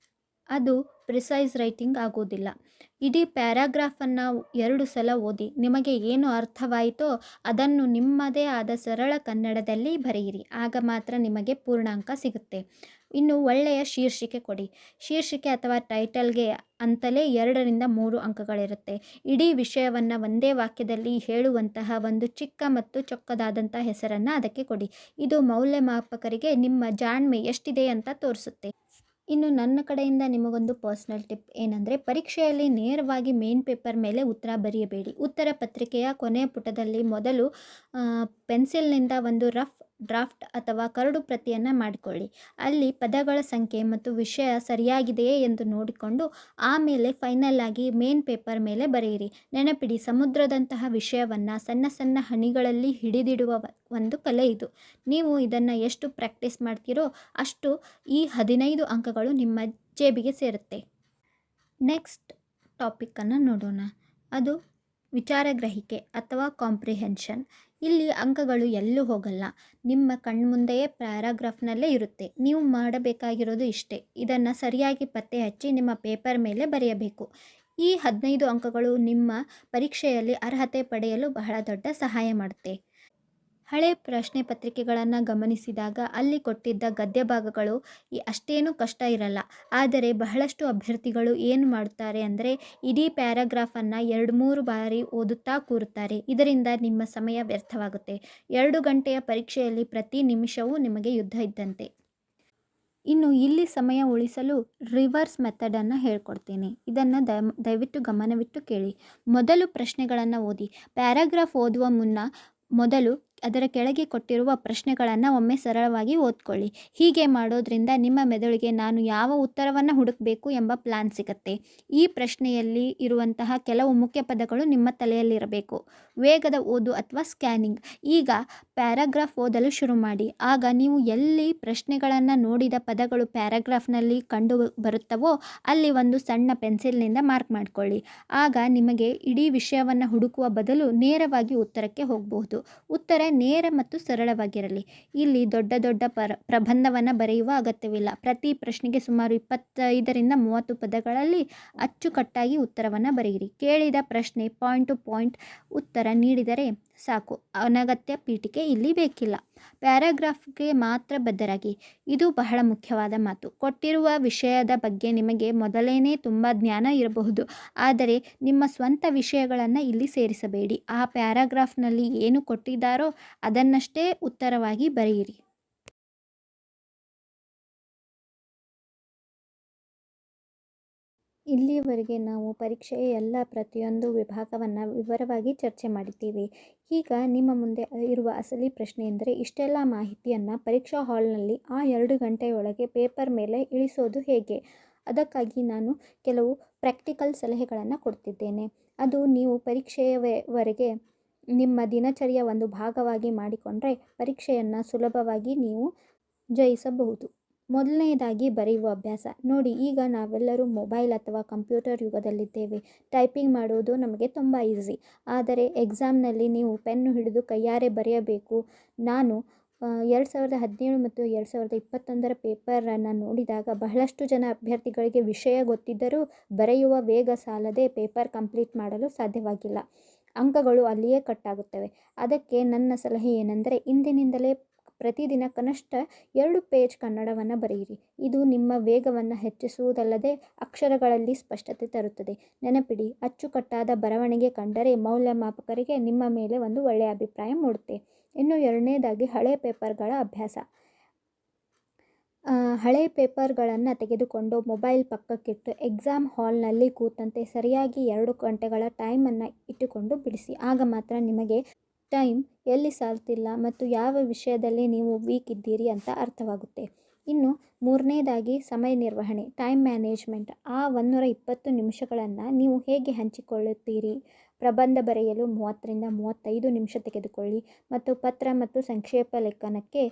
ಅದು ಪ್ರಿಸೈಸ್ ರೈಟಿಂಗ್ ಆಗುವುದಿಲ್ಲ. ಇಡೀ ಪ್ಯಾರಾಗ್ರಾಫನ್ನು 2 ಸಲ ಓದಿ ನಿಮಗೆ ಏನು ಅರ್ಥವಾಯಿತೋ ಅದನ್ನು ನಿಮ್ಮದೇ ಆದ ಸರಳ ಕನ್ನಡದಲ್ಲಿ ಬರೆಯಿರಿ. ಆಗ ಮಾತ್ರ ನಿಮಗೆ ಪೂರ್ಣಾಂಕ ಸಿಗುತ್ತೆ. ಇನ್ನು ಒಳ್ಳೆಯ ಶೀರ್ಷಿಕೆ ಕೊಡಿ. ಶೀರ್ಷಿಕೆ ಅಥವಾ ಟೈಟಲ್ಗೆ ಅಂತಲೇ 2ರಿಂದ 3 ಅಂಕಗಳಿರುತ್ತೆ. ಇಡೀ ವಿಷಯವನ್ನು ಒಂದೇ ವಾಕ್ಯದಲ್ಲಿ ಹೇಳುವಂತಹ ಒಂದು ಚಿಕ್ಕ ಮತ್ತು ಚೊಕ್ಕದಾದಂಥ ಹೆಸರನ್ನು ಅದಕ್ಕೆ ಕೊಡಿ. ಇದು ಮೌಲ್ಯಮಾಪಕರಿಗೆ ನಿಮ್ಮ ಜಾಣ್ಮೆ ಎಷ್ಟಿದೆ ಅಂತ ತೋರಿಸುತ್ತೆ. ಇನ್ನು ನನ್ನ ಕಡೆಯಿಂದ ನಿಮಗೊಂದು ಪರ್ಸ್ನಲ್ ಟಿಪ್ ಏನಂದರೆ, ಪರೀಕ್ಷೆಯಲ್ಲಿ ನೇರವಾಗಿ ಮೇನ್ ಪೇಪರ್ ಮೇಲೆ ಉತ್ತರ ಬರೆಯಬೇಡಿ. ಉತ್ತರ ಪತ್ರಿಕೆಯ ಕೊನೆಯ ಪುಟದಲ್ಲಿ ಮೊದಲು ಪೆನ್ಸಿಲ್ನಿಂದ ಒಂದು ರಫ್ ಡ್ರಾಫ್ಟ್ ಅಥವಾ ಕರಡು ಪ್ರತಿಯನ್ನು ಮಾಡಿಕೊಳ್ಳಿ. ಅಲ್ಲಿ ಪದಗಳ ಸಂಖ್ಯೆ ಮತ್ತು ವಿಷಯ ಸರಿಯಾಗಿದೆಯೇ ಎಂದು ನೋಡಿಕೊಂಡು ಆಮೇಲೆ ಫೈನಲ್ ಆಗಿ ಮೇನ್ ಪೇಪರ್ ಮೇಲೆ ಬರೆಯಿರಿ. ನೆನಪಿಡಿ, ಸಮುದ್ರದಂತಹ ವಿಷಯವನ್ನು ಸಣ್ಣ ಸಣ್ಣ ಹನಿಗಳಲ್ಲಿ ಹಿಡಿದಿಡುವ ಒಂದು ಕಲೆ ಇದು. ನೀವು ಇದನ್ನು ಎಷ್ಟು ಪ್ರಾಕ್ಟೀಸ್ ಮಾಡ್ತೀರೋ ಅಷ್ಟು ಈ 15 ಅಂಕಗಳು ನಿಮ್ಮ ಜೇಬಿಗೆ ಸೇರುತ್ತೆ. ನೆಕ್ಸ್ಟ್ ಟಾಪಿಕ್ಕನ್ನು ನೋಡೋಣ. ಅದು ವಿಚಾರಗ್ರಹಿಕೆ ಅಥವಾ ಕಾಂಪ್ರಿಹೆನ್ಷನ್. ಇಲ್ಲಿ ಅಂಕಗಳು ಎಲ್ಲೂ ಹೋಗಲ್ಲ, ನಿಮ್ಮ ಕಣ್ಮುಂದೆಯೇ ಪ್ಯಾರಾಗ್ರಾಫ್ನಲ್ಲೇ ಇರುತ್ತೆ. ನೀವು ಮಾಡಬೇಕಾಗಿರೋದು ಇಷ್ಟೇ, ಇದನ್ನು ಸರಿಯಾಗಿ ಪತ್ತೆ ಹಚ್ಚಿ ನಿಮ್ಮ ಪೇಪರ್ ಮೇಲೆ ಬರೆಯಬೇಕು. ಈ 15 ಅಂಕಗಳು ನಿಮ್ಮ ಪರೀಕ್ಷೆಯಲ್ಲಿ ಅರ್ಹತೆ ಪಡೆಯಲು ಬಹಳ ದೊಡ್ಡ ಸಹಾಯ ಮಾಡುತ್ತೆ. ಹಳೆ ಪ್ರಶ್ನೆ ಪತ್ರಿಕೆಗಳನ್ನು ಗಮನಿಸಿದಾಗ ಅಲ್ಲಿ ಕೊಟ್ಟಿದ್ದ ಗದ್ಯ ಭಾಗಗಳು ಅಷ್ಟೇನೂ ಕಷ್ಟ ಇರಲ್ಲ. ಆದರೆ ಬಹಳಷ್ಟು ಅಭ್ಯರ್ಥಿಗಳು ಏನು ಮಾಡುತ್ತಾರೆ ಅಂದರೆ ಇಡೀ ಪ್ಯಾರಾಗ್ರಾಫನ್ನು 2-3 ಬಾರಿ ಓದುತ್ತಾ ಕೂರುತ್ತಾರೆ. ಇದರಿಂದ ನಿಮ್ಮ ಸಮಯ ವ್ಯರ್ಥವಾಗುತ್ತೆ. 2 ಗಂಟೆಯ ಪರೀಕ್ಷೆಯಲ್ಲಿ ಪ್ರತಿ ನಿಮಿಷವೂ ನಿಮಗೆ ಯುದ್ಧ ಇದ್ದಂತೆ. ಇನ್ನು ಇಲ್ಲಿ ಸಮಯ ಉಳಿಸಲು ರಿವರ್ಸ್ ಮೆಥಡನ್ನು ಹೇಳ್ಕೊಡ್ತೀನಿ. ಇದನ್ನು ದಯವಿಟ್ಟು ಗಮನವಿಟ್ಟು ಕೇಳಿ. ಮೊದಲು ಪ್ರಶ್ನೆಗಳನ್ನು ಓದಿ. ಪ್ಯಾರಾಗ್ರಾಫ್ ಓದುವ ಮುನ್ನ ಮೊದಲು ಅದರ ಕೆಳಗೆ ಕೊಟ್ಟಿರುವ ಪ್ರಶ್ನೆಗಳನ್ನು ಒಮ್ಮೆ ಸರಳವಾಗಿ ಓದ್ಕೊಳ್ಳಿ. ಹೀಗೆ ಮಾಡೋದ್ರಿಂದ ನಿಮ್ಮ ಮೆದುಳಿಗೆ ನಾನು ಯಾವ ಉತ್ತರವನ್ನು ಹುಡುಕಬೇಕು ಎಂಬ ಪ್ಲಾನ್ ಸಿಗುತ್ತೆ. ಈ ಪ್ರಶ್ನೆಯಲ್ಲಿ ಇರುವಂತಹ ಕೆಲವು ಮುಖ್ಯ ಪದಗಳು ನಿಮ್ಮ ತಲೆಯಲ್ಲಿರಬೇಕು. ವೇಗದ ಓದು ಅಥವಾ ಸ್ಕ್ಯಾನಿಂಗ್. ಈಗ ಪ್ಯಾರಾಗ್ರಾಫ್ ಓದಲು ಶುರು ಮಾಡಿ. ಆಗ ನೀವು ಎಲ್ಲಿ ಪ್ರಶ್ನೆಗಳನ್ನು ನೋಡಿದ ಪದಗಳು ಪ್ಯಾರಾಗ್ರಾಫ್ನಲ್ಲಿ ಕಂಡು ಬರುತ್ತವೋ ಅಲ್ಲಿ ಒಂದು ಸಣ್ಣ ಪೆನ್ಸಿಲ್ನಿಂದ ಮಾರ್ಕ್ ಮಾಡಿಕೊಳ್ಳಿ. ಆಗ ನಿಮಗೆ ಇಡೀ ವಿಷಯವನ್ನು ಹುಡುಕುವ ಬದಲು ನೇರವಾಗಿ ಉತ್ತರಕ್ಕೆ ಹೋಗಬಹುದು. ಉತ್ತರ ನೇರ ಮತ್ತು ಸರಳವಾಗಿರಲಿ. ಇಲ್ಲಿ ದೊಡ್ಡ ದೊಡ್ಡ ಪ್ರಬಂಧವನ್ನು ಬರೆಯುವ ಅಗತ್ಯವಿಲ್ಲ. ಪ್ರತಿ ಪ್ರಶ್ನೆಗೆ ಸುಮಾರು 25ರಿಂದ 30 ಪದಗಳಲ್ಲಿ ಅಚ್ಚುಕಟ್ಟಾಗಿ ಉತ್ತರವನ್ನು ಬರೆಯಿರಿ. ಕೇಳಿದ ಪ್ರಶ್ನೆ ಪಾಯಿಂಟ್ ಟು ಪಾಯಿಂಟ್ ಉತ್ತರ ಉತ್ತರ ನೀಡಿದರೆ ಸಾಕು. ಅನಗತ್ಯ ಪೀಠಿಕೆ ಇಲ್ಲಿ ಬೇಕಿಲ್ಲ. ಪ್ಯಾರಾಗ್ರಾಫ್ಗೆ ಮಾತ್ರ ಬದ್ಧರಾಗಿ. ಇದು ಬಹಳ ಮುಖ್ಯವಾದ ಮಾತು. ಕೊಟ್ಟಿರುವ ವಿಷಯದ ಬಗ್ಗೆ ನಿಮಗೆ ಮೊದಲೇನೇ ತುಂಬ ಜ್ಞಾನ ಇರಬಹುದು, ಆದರೆ ನಿಮ್ಮ ಸ್ವಂತ ವಿಷಯಗಳನ್ನು ಇಲ್ಲಿ ಸೇರಿಸಬೇಡಿ. ಆ ಪ್ಯಾರಾಗ್ರಾಫ್ನಲ್ಲಿ ಏನು ಕೊಟ್ಟಿದ್ದಾರೋ ಅದನ್ನಷ್ಟೇ ಉತ್ತರವಾಗಿ ಬರೆಯಿರಿ. ಇಲ್ಲಿಯವರೆಗೆ ನಾವು ಪರೀಕ್ಷೆಯ ಎಲ್ಲ ಪ್ರತಿಯೊಂದು ವಿಭಾಗವನ್ನು ವಿವರವಾಗಿ ಚರ್ಚೆ ಮಾಡಿದ್ದೀವಿ. ಈಗ ನಿಮ್ಮ ಮುಂದೆ ಇರುವ ಅಸಲಿ ಪ್ರಶ್ನೆ ಎಂದರೆ, ಇಷ್ಟೆಲ್ಲ ಮಾಹಿತಿಯನ್ನು ಪರೀಕ್ಷಾ ಹಾಲ್ನಲ್ಲಿ ಆ 2 ಗಂಟೆಯೊಳಗೆ ಪೇಪರ್ ಮೇಲೆ ಇಳಿಸೋದು ಹೇಗೆ? ಅದಕ್ಕಾಗಿ ನಾನು ಕೆಲವು ಪ್ರಾಕ್ಟಿಕಲ್ ಸಲಹೆಗಳನ್ನು ಕೊಡ್ತಿದ್ದೇನೆ. ಅದು ನೀವು ಪರೀಕ್ಷೆಯವರೆಗೆ ನಿಮ್ಮ ದಿನಚರಿಯ ಒಂದು ಭಾಗವಾಗಿ ಮಾಡಿಕೊಂಡ್ರೆ ಪರೀಕ್ಷೆಯನ್ನು ಸುಲಭವಾಗಿ ನೀವು ಜಯಿಸಬಹುದು. ಮೊದಲನೆಯದಾಗಿ ಬರೆಯುವ ಅಭ್ಯಾಸ. ನೋಡಿ, ಈಗ ನಾವೆಲ್ಲರೂ ಮೊಬೈಲ್ ಅಥವಾ ಕಂಪ್ಯೂಟರ್ ಯುಗದಲ್ಲಿದ್ದೇವೆ. ಟೈಪಿಂಗ್ ಮಾಡುವುದು ನಮಗೆ ತುಂಬ ಈಸಿ. ಆದರೆ ಎಕ್ಸಾಮ್ನಲ್ಲಿ ನೀವು ಪೆನ್ನು ಹಿಡಿದು ಕೈಯಾರೆ ಬರೆಯಬೇಕು. ನಾನು 2017 ಮತ್ತು 2021 ಪೇಪರನ್ನು ನೋಡಿದಾಗ ಬಹಳಷ್ಟು ಜನ ಅಭ್ಯರ್ಥಿಗಳಿಗೆ ವಿಷಯ ಗೊತ್ತಿದ್ದರೂ ಬರೆಯುವ ವೇಗ ಸಾಲದೆ ಪೇಪರ್ ಕಂಪ್ಲೀಟ್ ಮಾಡಲು ಸಾಧ್ಯವಾಗಿಲ್ಲ. ಅಂಕಗಳು ಅಲ್ಲಿಯೇ ಕಟ್ಟಾಗುತ್ತವೆ. ಅದಕ್ಕೆ ನನ್ನ ಸಲಹೆ ಏನೆಂದರೆ, ಇಂದಿನಿಂದಲೇ ಪ್ರತಿದಿನ ಕನಿಷ್ಠ 2 ಪೇಜ್ ಕನ್ನಡವನ್ನು ಬರೆಯಿರಿ. ಇದು ನಿಮ್ಮ ವೇಗವನ್ನು ಹೆಚ್ಚಿಸುವುದಲ್ಲದೆ ಅಕ್ಷರಗಳಲ್ಲಿ ಸ್ಪಷ್ಟತೆ ತರುತ್ತದೆ. ನೆನಪಿಡಿ, ಅಚ್ಚುಕಟ್ಟಾದ ಬರವಣಿಗೆ ಕಂಡರೆ ಮೌಲ್ಯಮಾಪಕರಿಗೆ ನಿಮ್ಮ ಮೇಲೆ ಒಂದು ಒಳ್ಳೆಯ ಅಭಿಪ್ರಾಯ ಮೂಡುತ್ತೆ. ಇನ್ನು ಎರಡನೇದಾಗಿ ಹಳೆ ಪೇಪರ್ಗಳ ಅಭ್ಯಾಸ. ಹಳೆ ಪೇಪರ್ಗಳನ್ನು ತೆಗೆದುಕೊಂಡು ಮೊಬೈಲ್ ಪಕ್ಕಕ್ಕಿಟ್ಟು ಎಕ್ಸಾಮ್ ಹಾಲ್ನಲ್ಲಿ ಕೂತಂತೆ ಸರಿಯಾಗಿ 2 ಗಂಟೆಗಳ ಟೈಮನ್ನು ಇಟ್ಟುಕೊಂಡು ಬಿಡಿಸಿ. ಆಗ ಮಾತ್ರ ನಿಮಗೆ ಟೈಮ್ ಎಲ್ಲಿ ಸಾಲ್ತಿಲ್ಲ ಮತ್ತು ಯಾವ ವಿಷಯದಲ್ಲಿ ನೀವು ವೀಕ್ ಇದ್ದೀರಿ ಅಂತ ಅರ್ಥವಾಗುತ್ತೆ. ಇನ್ನು ಮೂರನೇದಾಗಿ ಸಮಯ ನಿರ್ವಹಣೆ, ಟೈಮ್ ಮ್ಯಾನೇಜ್ಮೆಂಟ್. ಆ 120 ನಿಮಿಷಗಳನ್ನು ನೀವು ಹೇಗೆ ಹಂಚಿಕೊಳ್ಳುತ್ತೀರಿ? ಪ್ರಬಂಧ ಬರೆಯಲು 30ರಿಂದ 35 ನಿಮಿಷ ತೆಗೆದುಕೊಳ್ಳಿ ಮತ್ತು ಪತ್ರ ಮತ್ತು ಸಂಕ್ಷೇಪ ಲೇಖನಕ್ಕೆ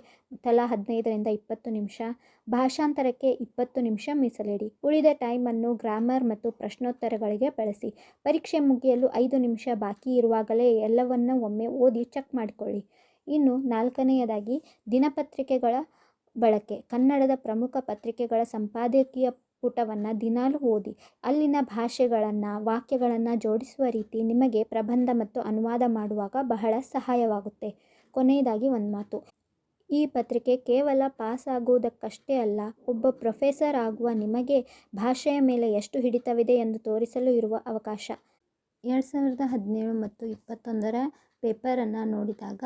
ತಲಾ 15ರಿಂದ 20 ನಿಮಿಷ, ಭಾಷಾಂತರಕ್ಕೆ 20 ನಿಮಿಷ ಮೀಸಲಿಡಿ. ಉಳಿದ ಟೈಮನ್ನು ಗ್ರಾಮರ್ ಮತ್ತು ಪ್ರಶ್ನೋತ್ತರಗಳಿಗೆ ಬಳಸಿ. ಪರೀಕ್ಷೆ ಮುಗಿಯಲು 5 ನಿಮಿಷ ಬಾಕಿ ಇರುವಾಗಲೇ ಎಲ್ಲವನ್ನೂ ಒಮ್ಮೆ ಓದಿ ಚೆಕ್ ಮಾಡಿಕೊಳ್ಳಿ. ಇನ್ನು 4ನೇದಾಗಿ ದಿನಪತ್ರಿಕೆಗಳ ಬಳಕೆ. ಕನ್ನಡದ ಪ್ರಮುಖ ಪತ್ರಿಕೆಗಳ ಸಂಪಾದಕೀಯ ಪುಟವನ್ನು ದಿನಾಲೂ ಓದಿ. ಅಲ್ಲಿನ ಭಾಷೆಗಳನ್ನು, ವಾಕ್ಯಗಳನ್ನು ಜೋಡಿಸುವ ರೀತಿ ನಿಮಗೆ ಪ್ರಬಂಧ ಮತ್ತು ಅನುವಾದ ಮಾಡುವಾಗ ಬಹಳ ಸಹಾಯವಾಗುತ್ತೆ. ಕೊನೆಯದಾಗಿ ಒಂದು ಮಾತು. ಈ ಪತ್ರಿಕೆ ಕೇವಲ ಪಾಸ್ ಆಗುವುದಕ್ಕಷ್ಟೇ ಅಲ್ಲ, ಒಬ್ಬ ಪ್ರೊಫೆಸರ್ ಆಗುವ ನಿಮಗೆ ಭಾಷೆಯ ಮೇಲೆ ಎಷ್ಟು ಹಿಡಿತವಿದೆ ಎಂದು ತೋರಿಸಲು ಇರುವ ಅವಕಾಶ. 2017 ಮತ್ತು 2021 ಪೇಪರನ್ನು ನೋಡಿದಾಗ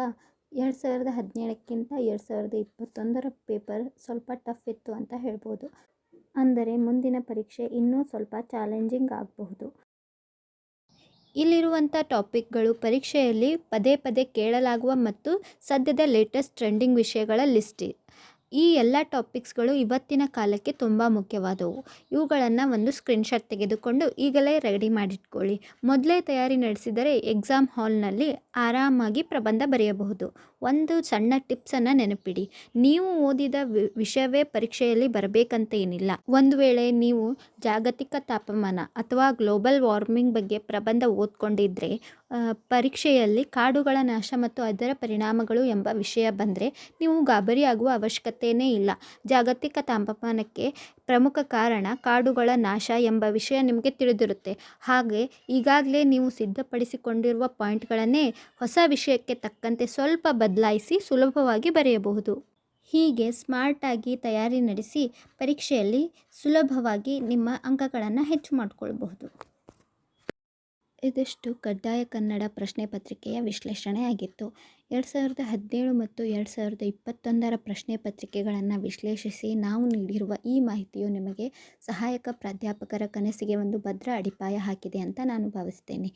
2017ಕ್ಕಿಂತ 2021 ಪೇಪರ್ ಸ್ವಲ್ಪ ಟಫ್ ಇತ್ತು ಅಂತ ಹೇಳ್ಬೋದು. ಅಂದರೆ ಮುಂದಿನ ಪರೀಕ್ಷೆ ಇನ್ನೂ ಸ್ವಲ್ಪ ಚಾಲೆಂಜಿಂಗ್ ಆಗಬಹುದು. ಇಲ್ಲಿರುವಂಥ ಟಾಪಿಕ್ಗಳು ಪರೀಕ್ಷೆಯಲ್ಲಿ ಪದೇ ಪದೇ ಕೇಳಲಾಗುವ ಮತ್ತು ಸದ್ಯದ ಲೇಟೆಸ್ಟ್ ಟ್ರೆಂಡಿಂಗ್ ವಿಷಯಗಳ ಲಿಸ್ಟ್. ಈ ಎಲ್ಲ ಟಾಪಿಕ್ಸ್ಗಳು ಇವತ್ತಿನ ಕಾಲಕ್ಕೆ ತುಂಬ ಮುಖ್ಯವಾದವು. ಇವುಗಳನ್ನು ಒಂದು ಸ್ಕ್ರೀನ್ಶಾಟ್ ತೆಗೆದುಕೊಂಡು ಈಗಲೇ ರೆಡಿ ಮಾಡಿಟ್ಕೊಳ್ಳಿ. ಮೊದಲೇ ತಯಾರಿ ನಡೆಸಿದರೆ ಎಕ್ಸಾಮ್ ಹಾಲ್ನಲ್ಲಿ ಆರಾಮಾಗಿ ಪ್ರಬಂಧ ಬರೆಯಬಹುದು. ಒಂದು ಸಣ್ಣ ಟಿಪ್ಸನ್ನು ನೆನಪಿಡಿ. ನೀವು ಓದಿದ ವಿಷಯವೇ ಪರೀಕ್ಷೆಯಲ್ಲಿ ಬರಬೇಕಂತ ಏನಿಲ್ಲ. ಒಂದು ವೇಳೆ ನೀವು ಜಾಗತಿಕ ತಾಪಮಾನ ಅಥವಾ ಗ್ಲೋಬಲ್ ವಾರ್ಮಿಂಗ್ ಬಗ್ಗೆ ಪ್ರಬಂಧ ಓದ್ಕೊಂಡಿದ್ರೆ ಪರೀಕ್ಷೆಯಲ್ಲಿ ಕಾಡುಗಳ ನಾಶ ಮತ್ತು ಅದರ ಪರಿಣಾಮಗಳು ಎಂಬ ವಿಷಯ ಬಂದರೆ ನೀವು ಗಾಬರಿಯಾಗುವ ಅವಶ್ಯಕತೆಯೇ ಇಲ್ಲ. ಜಾಗತಿಕ ತಾಪಮಾನಕ್ಕೆ ಪ್ರಮುಖ ಕಾರಣ ಕಾಡುಗಳ ನಾಶ ಎಂಬ ವಿಷಯ ನಿಮಗೆ ತಿಳಿದಿರುತ್ತೆ. ಹಾಗೆ ಈಗಾಗಲೇ ನೀವು ಸಿದ್ಧಪಡಿಸಿಕೊಂಡಿರುವ ಪಾಯಿಂಟ್ಗಳನ್ನೇ ಹೊಸ ವಿಷಯಕ್ಕೆ ತಕ್ಕಂತೆ ಸ್ವಲ್ಪ ಬದಲಾಯಿಸಿ ಸುಲಭವಾಗಿ ಬರೆಯಬಹುದು. ಹೀಗೆ ಸ್ಮಾರ್ಟಾಗಿ ತಯಾರಿ ನಡೆಸಿ ಪರೀಕ್ಷೆಯಲ್ಲಿ ಸುಲಭವಾಗಿ ನಿಮ್ಮ ಅಂಕಗಳನ್ನು ಹೆಚ್ಚು ಮಾಡಿಕೊಳ್ಳಬಹುದು. ಇದಿಷ್ಟು ಕಡ್ಡಾಯ ಕನ್ನಡ ಪ್ರಶ್ನೆ ಪತ್ರಿಕೆಯ ವಿಶ್ಲೇಷಣೆ ಆಗಿತ್ತು. 2017 ಮತ್ತು 2021 ಪ್ರಶ್ನೆ ಪತ್ರಿಕೆಗಳನ್ನು ವಿಶ್ಲೇಷಿಸಿ ನಾವು ನೀಡಿರುವ ಈ ಮಾಹಿತಿಯು ನಿಮಗೆ ಸಹಾಯಕ ಪ್ರಾಧ್ಯಾಪಕರ ಕನಸಿಗೆ ಒಂದು ಭದ್ರ ಅಡಿಪಾಯ ಹಾಕಿದೆ ಅಂತ ನಾನು ಭಾವಿಸ್ತೇನೆ.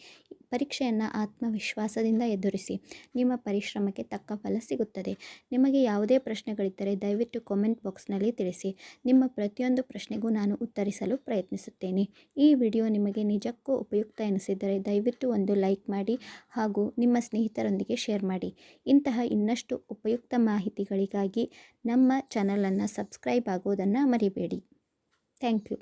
ಪರೀಕ್ಷೆಯನ್ನು ಆತ್ಮವಿಶ್ವಾಸದಿಂದ ಎದುರಿಸಿ. ನಿಮ್ಮ ಪರಿಶ್ರಮಕ್ಕೆ ತಕ್ಕ ಫಲ ಸಿಗುತ್ತದೆ. ನಿಮಗೆ ಯಾವುದೇ ಪ್ರಶ್ನೆಗಳಿದ್ದರೆ ದಯವಿಟ್ಟು ಕಾಮೆಂಟ್ ಬಾಕ್ಸ್ನಲ್ಲಿ ತಿಳಿಸಿ. ನಿಮ್ಮ ಪ್ರತಿಯೊಂದು ಪ್ರಶ್ನೆಗೂ ನಾನು ಉತ್ತರಿಸಲು ಪ್ರಯತ್ನಿಸುತ್ತೇನೆ. ಈ ವಿಡಿಯೋ ನಿಮಗೆ ನಿಜಕ್ಕೂ ಉಪಯುಕ್ತ ಎನಿಸಿದರೆ ದಯವಿಟ್ಟು ಒಂದು ಲೈಕ್ ಮಾಡಿ ಹಾಗೂ ನಿಮ್ಮ ಸ್ನೇಹಿತರೊಂದಿಗೆ ಶೇರ್ ಮಾಡಿ. ಇಂತಹ ಇನ್ನಷ್ಟು ಉಪಯುಕ್ತ ಮಾಹಿತಿಗಳಿಗಾಗಿ ನಮ್ಮ ಚಾನಲನ್ನು ಸಬ್ಸ್ಕ್ರೈಬ್ ಆಗೋದನ್ನು ಮರಿಬೇಡಿ. Thank you.